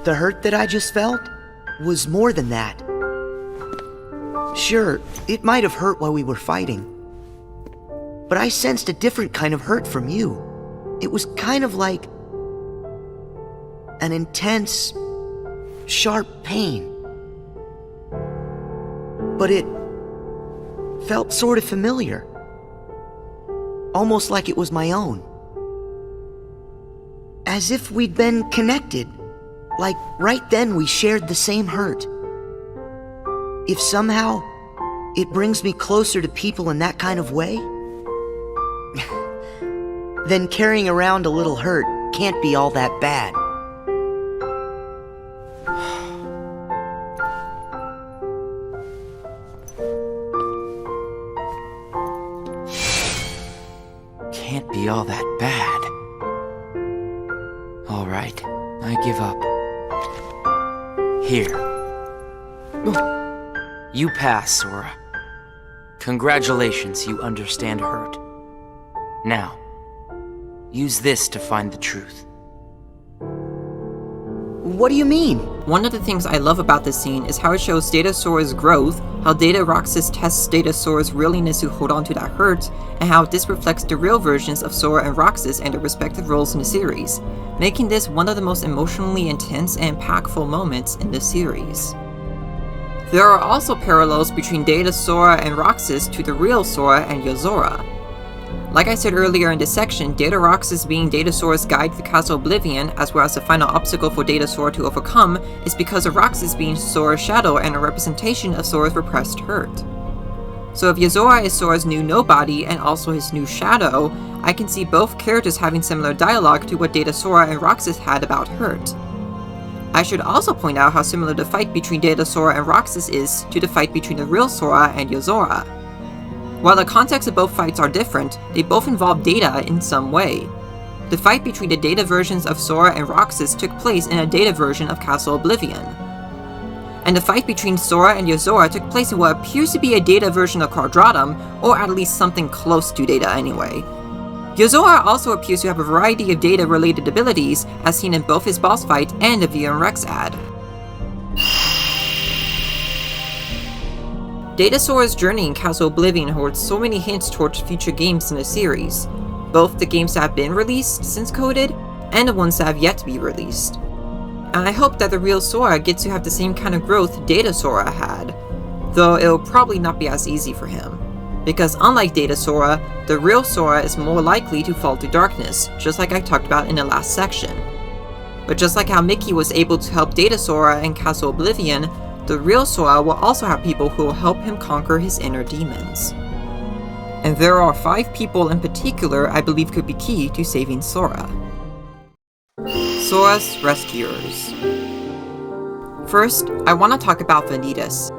the hurt that I just felt was more than that. Sure, it might have hurt while we were fighting, but I sensed a different kind of hurt from you. It was kind of like an intense, sharp pain. But it felt sort of familiar. Almost like it was my own. As if we'd been connected. Like right then we shared the same hurt. If somehow it brings me closer to people in that kind of way, then carrying around a little hurt can't be all that bad. Can't be all that bad. All right, I give up. Here. You pass, Sora. Congratulations, you understand hurt. Now, Use this to find the truth. What do you mean? One of the things I love about this scene is how it shows Data Sora's growth, how Data Roxas tests Data Sora's willingness to hold on to that hurt, and how this reflects the real versions of Sora and Roxas and their respective roles in the series, making this one of the most emotionally intense and impactful moments in the series. There are also parallels between Data Sora and Roxas to the real Sora and Yozora. Like I said earlier in this section, Data Roxas being Data Sora's guide to Castle Oblivion, as well as the final obstacle for Data Sora to overcome, is because of Roxas being Sora's shadow and a representation of Sora's repressed hurt. So if Yozora is Sora's new nobody and also his new shadow, I can see both characters having similar dialogue to what Data Sora and Roxas had about hurt. I should also point out how similar the fight between Data Sora and Roxas is to the fight between the real Sora and Yozora. While the context of both fights are different, they both involve Data in some way. The fight between the Data versions of Sora and Roxas took place in a Data version of Castle Oblivion. And the fight between Sora and Yozora took place in what appears to be a Data version of Quadratum, or at least something close to Data anyway. Yozora also appears to have a variety of Data-related abilities, as seen in both his boss fight and the VMREX ad. Data Sora's journey in Castle Oblivion holds so many hints towards future games in the series, both the games that have been released since Coded, and the ones that have yet to be released. And I hope that the real Sora gets to have the same kind of growth Data Sora had, though it'll probably not be as easy for him. Because unlike Data Sora, the real Sora is more likely to fall to darkness, just like I talked about in the last section. But just like how Mickey was able to help Data Sora in Castle Oblivion, the real Sora will also have people who will help him conquer his inner demons. And there are 5 people in particular I believe could be key to saving Sora. Sora's rescuers. First, I want to talk about Vanitas.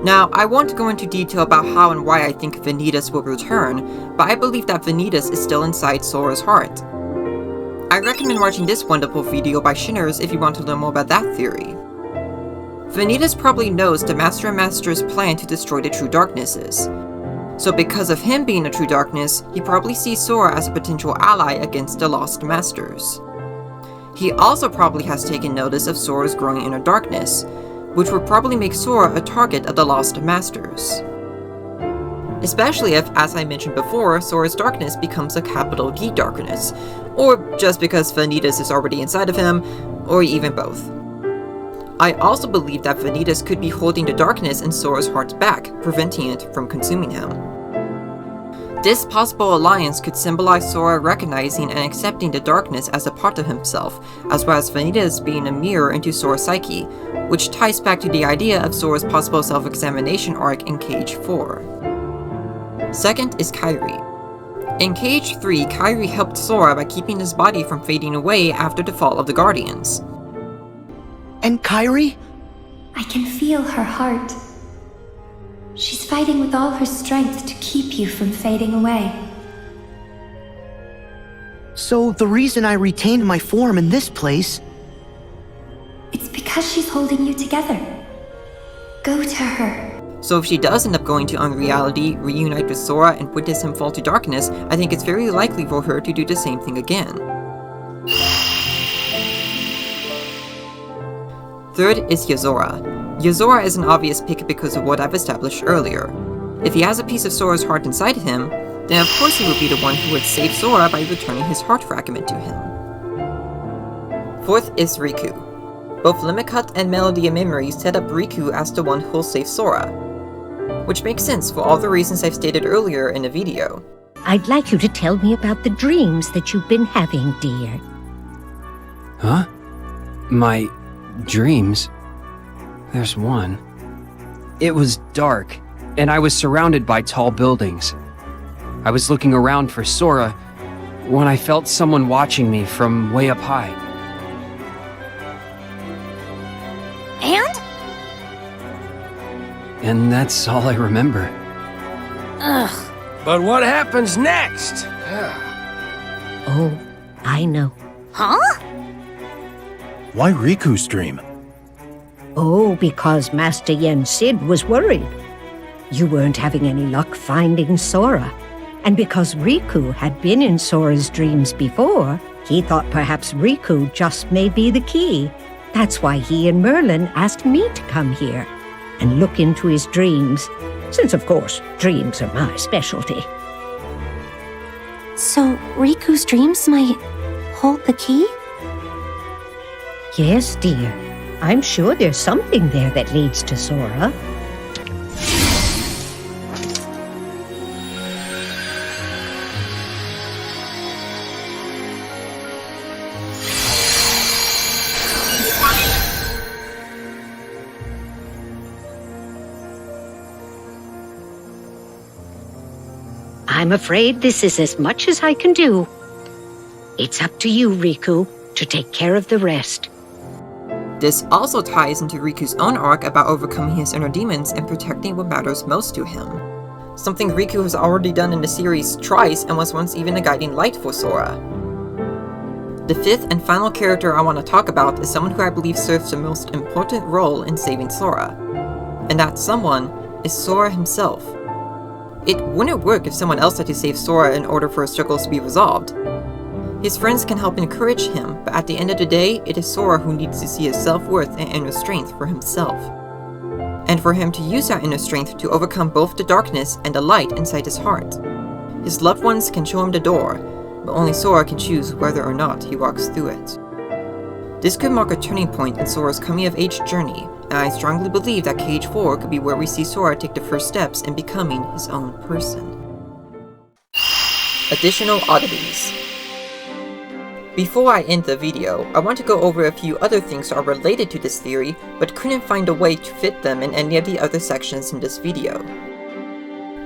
Now, I won't go into detail about how and why I think Vanitas will return, but I believe that Vanitas is still inside Sora's heart. I recommend watching this wonderful video by Shinners if you want to learn more about that theory. Vanitas probably knows the Master and Master's plan to destroy the True Darknesses. So because of him being a True Darkness, he probably sees Sora as a potential ally against the Lost Masters. He also probably has taken notice of Sora's growing inner darkness, which would probably make Sora a target of the Lost Masters. Especially if, as I mentioned before, Sora's darkness becomes a capital D darkness, or just because Vanitas is already inside of him, or even both. I also believe that Vanitas could be holding the darkness in Sora's heart back, preventing it from consuming him. This possible alliance could symbolize Sora recognizing and accepting the darkness as a part of himself, as well as Vanitas being a mirror into Sora's psyche, which ties back to the idea of Sora's possible self-examination arc in Cage 4. Second is Kairi. In Cage 3, Kairi helped Sora by keeping his body from fading away after the fall of the Guardians. And Kairi? I can feel her heart. She's fighting with all her strength to keep you from fading away. So the reason I retained my form in this place... It's because she's holding you together. Go to her. So if she does end up going to Unreality, reunite with Sora, and witness him fall to darkness, I think it's very likely for her to do the same thing again. Third is Yozora. Yozora is an obvious pick because of what I've established earlier. If he has a piece of Sora's heart inside him, then of course he would be the one who would save Sora by returning his heart fragment to him. Fourth is Riku. Both Limit and Melody of Memory set up Riku as the one who'll save Sora, which makes sense for all the reasons I've stated earlier in the video. I'd like you to tell me about the dreams that you've been having, dear. Huh? My dreams? There's one. It was dark, and I was surrounded by tall buildings. I was looking around for Sora when I felt someone watching me from way up high. And that's all I remember. Ugh. But what happens next? Oh, I know. Huh? Why Riku's dream? Oh, because Master Yen Sid was worried. You weren't having any luck finding Sora, And because Riku had been in Sora's dreams before, he thought perhaps Riku just may be the key. That's why he and Merlin asked me to come here and look into his dreams, since of course, dreams are my specialty. So, Riku's dreams might hold the key? Yes, dear. I'm sure there's something there that leads to Sora. I'm afraid this is as much as I can do. It's up to you, Riku, to take care of the rest. This also ties into Riku's own arc about overcoming his inner demons and protecting what matters most to him. Something Riku has already done in the series twice and was once even a guiding light for Sora. The fifth and final character I want to talk about is someone who I believe serves the most important role in saving Sora. And that someone is Sora himself. It wouldn't work if someone else had to save Sora in order for his struggles to be resolved. His friends can help encourage him, but at the end of the day, it is Sora who needs to see his self-worth and inner strength for himself. And for him to use that inner strength to overcome both the darkness and the light inside his heart. His loved ones can show him the door, but only Sora can choose whether or not he walks through it. This could mark a turning point in Sora's coming-of-age journey, and I strongly believe that KH4 could be where we see Sora take the first steps in becoming his own person. Additional oddities. Before I end the video, I want to go over a few other things that are related to this theory, but couldn't find a way to fit them in any of the other sections in this video.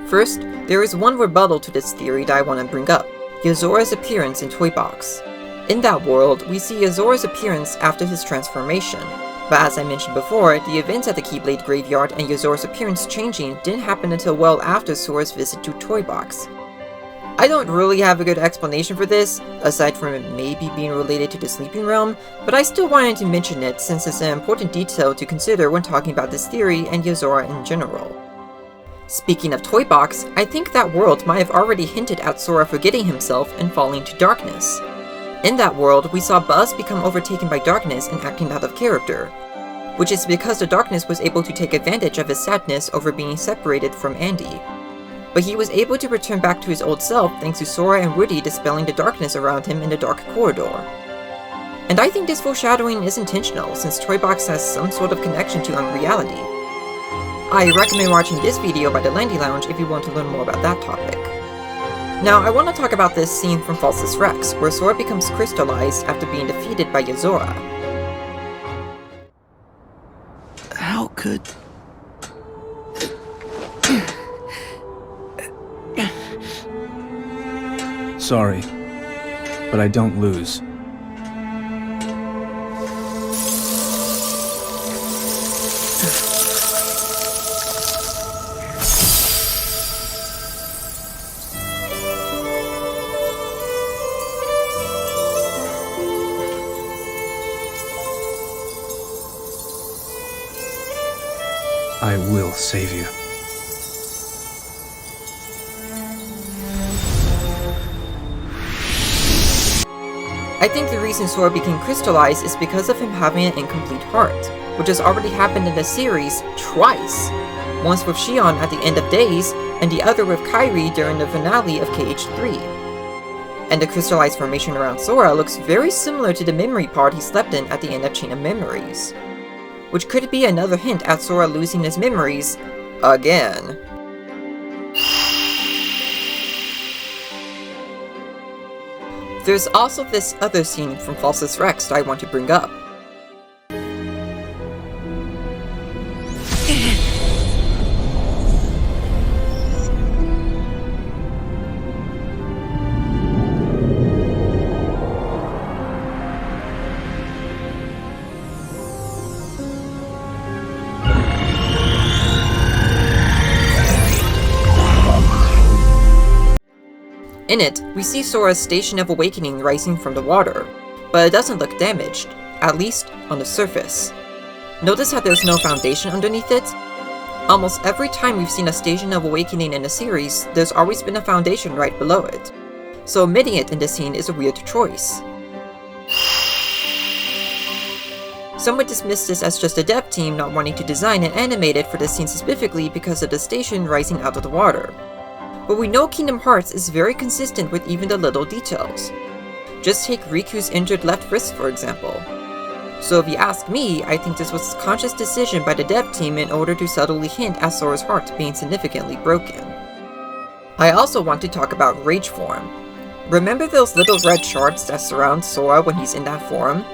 First, there is one rebuttal to this theory that I want to bring up, Yazora's appearance in Toy Box. In that world, we see Yazora's appearance after his transformation, but as I mentioned before, the events at the Keyblade Graveyard and Yazora's appearance changing didn't happen until well after Sora's visit to Toy Box. I don't really have a good explanation for this, aside from it maybe being related to the Sleeping Realm, but I still wanted to mention it since it's an important detail to consider when talking about this theory and Yazora in general. Speaking of Toy Box, I think that world might have already hinted at Sora forgetting himself and falling to darkness. In that world, we saw Buzz become overtaken by darkness and acting out of character, which is because the darkness was able to take advantage of his sadness over being separated from Andy. But he was able to return back to his old self thanks to Sora and Woody dispelling the darkness around him in the dark corridor. And I think this foreshadowing is intentional, since Toy Box has some sort of connection to unreality. I recommend watching this video by the Landy Lounge if you want to learn more about that topic. Now, I want to talk about this scene from Falsus Rex, where Sora becomes crystallized after being defeated by Yazora. How could... Sorry, but I don't lose. I will save you. I think the reason Sora became crystallized is because of him having an incomplete heart, which has already happened in the series twice. Once with Xion at the end of Days, and the other with Kairi during the finale of KH3. And the crystallized formation around Sora looks very similar to the memory pod he slept in at the end of Chain of Memories, which could be another hint at Sora losing his memories again. There's also this other scene from Falsus Rex that I want to bring up. In it, we see Sora's Station of Awakening rising from the water, but it doesn't look damaged, at least on the surface. Notice how there's no foundation underneath it? Almost every time we've seen a station of awakening in a series, there's always been a foundation right below it, so omitting it in this scene is a weird choice. Some would dismiss this as just a dev team not wanting to design and animate it for this scene specifically because of the station rising out of the water. But we know Kingdom Hearts is very consistent with even the little details. Just take Riku's injured left wrist for example. So if you ask me, I think this was a conscious decision by the dev team in order to subtly hint at Sora's heart being significantly broken. I also want to talk about Rage Form. Remember those little red shards that surround Sora when he's in that form?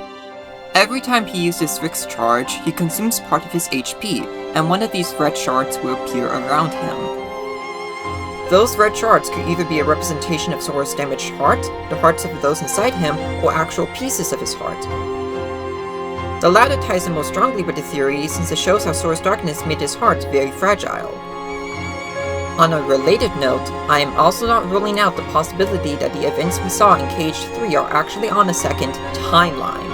Every time he uses Rick's charge, he consumes part of his HP, and one of these red shards will appear around him. Those red shards could either be a representation of Sora's damaged heart, the hearts of those inside him, or actual pieces of his heart. The latter ties in most strongly with the theory since it shows how Sora's darkness made his heart very fragile. On a related note, I am also not ruling out the possibility that the events we saw in Cage 3 are actually on a second timeline.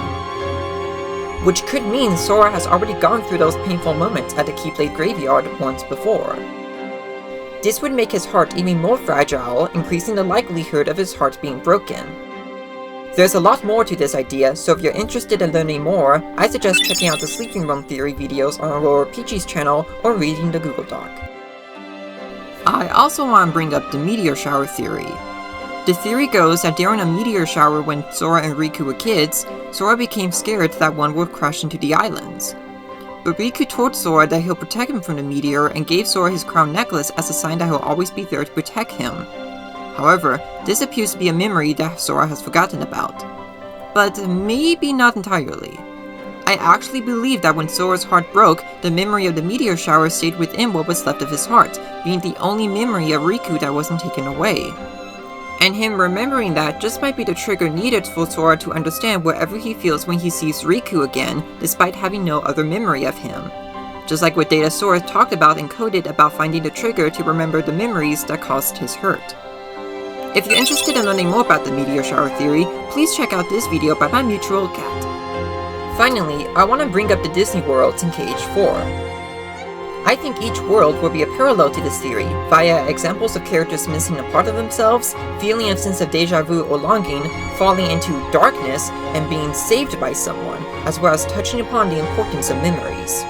Which could mean Sora has already gone through those painful moments at the Keyblade Graveyard once before. This would make his heart even more fragile, increasing the likelihood of his heart being broken. There's a lot more to this idea, so if you're interested in learning more, I suggest checking out the Sleeping Room Theory videos on Aurora Peachy's channel or reading the Google Doc. I also want to bring up the meteor shower theory. The theory goes that during a meteor shower when Sora and Riku were kids, Sora became scared that one would crash into the islands. But Riku told Sora that he'll protect him from the meteor and gave Sora his crown necklace as a sign that he'll always be there to protect him. However, this appears to be a memory that Sora has forgotten about. But maybe not entirely. I actually believe that when Sora's heart broke, the memory of the meteor shower stayed within what was left of his heart, being the only memory of Riku that wasn't taken away. And him remembering that just might be the trigger needed for Sora to understand whatever he feels when he sees Riku again, despite having no other memory of him. Just like what Data Sora talked about and coded about finding the trigger to remember the memories that caused his hurt. If you're interested in learning more about the meteor shower theory, please check out this video by my mutual cat. Finally, I want to bring up the Disney worlds in Cage 4. I think each world will be a parallel to this theory, via examples of characters missing a part of themselves, feeling a sense of deja vu or longing, falling into darkness, and being saved by someone, as well as touching upon the importance of memories.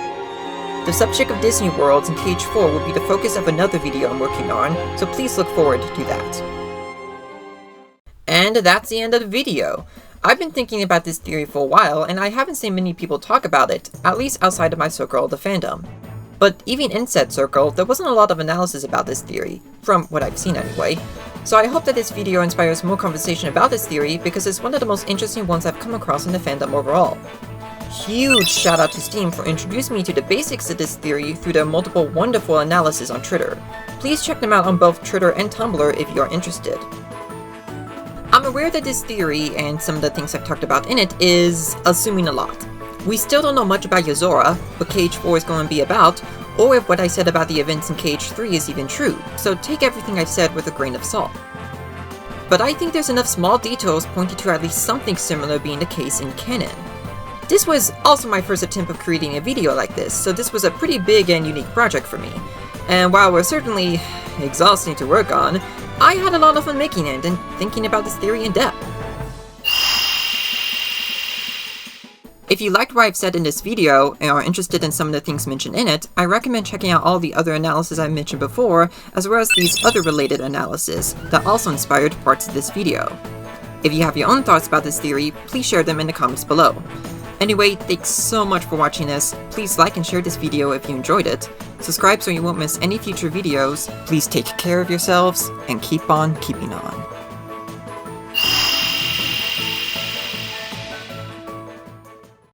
The subject of Disney worlds in Cage 4 will be the focus of another video I'm working on, so please look forward to that. And that's the end of the video. I've been thinking about this theory for a while, and I haven't seen many people talk about it, at least outside of my circle of the fandom. But even in said circle, there wasn't a lot of analysis about this theory, from what I've seen anyway. So I hope that this video inspires more conversation about this theory, because it's one of the most interesting ones I've come across in the fandom overall. Huge shout out to Steam for introducing me to the basics of this theory through their multiple wonderful analysis on Twitter. Please check them out on both Twitter and Tumblr if you're interested. I'm aware that this theory, and some of the things I've talked about in it, is assuming a lot. We still don't know much about Yozora, what Cage 4 is going to be about, or if what I said about the events in Cage 3 is even true, so take everything I've said with a grain of salt. But I think there's enough small details pointing to at least something similar being the case in canon. This was also my first attempt of creating a video like this, so this was a pretty big and unique project for me. And while we're certainly exhausting to work on, I had a lot of fun making it and thinking about this theory in depth. If you liked what I've said in this video, and are interested in some of the things mentioned in it, I recommend checking out all the other analysis I mentioned before, as well as these other related analysis that also inspired parts of this video. If you have your own thoughts about this theory, please share them in the comments below. Anyway, thanks so much for watching this. Please like and share this video if you enjoyed it. Subscribe so you won't miss any future videos. Please take care of yourselves, and keep on keeping on.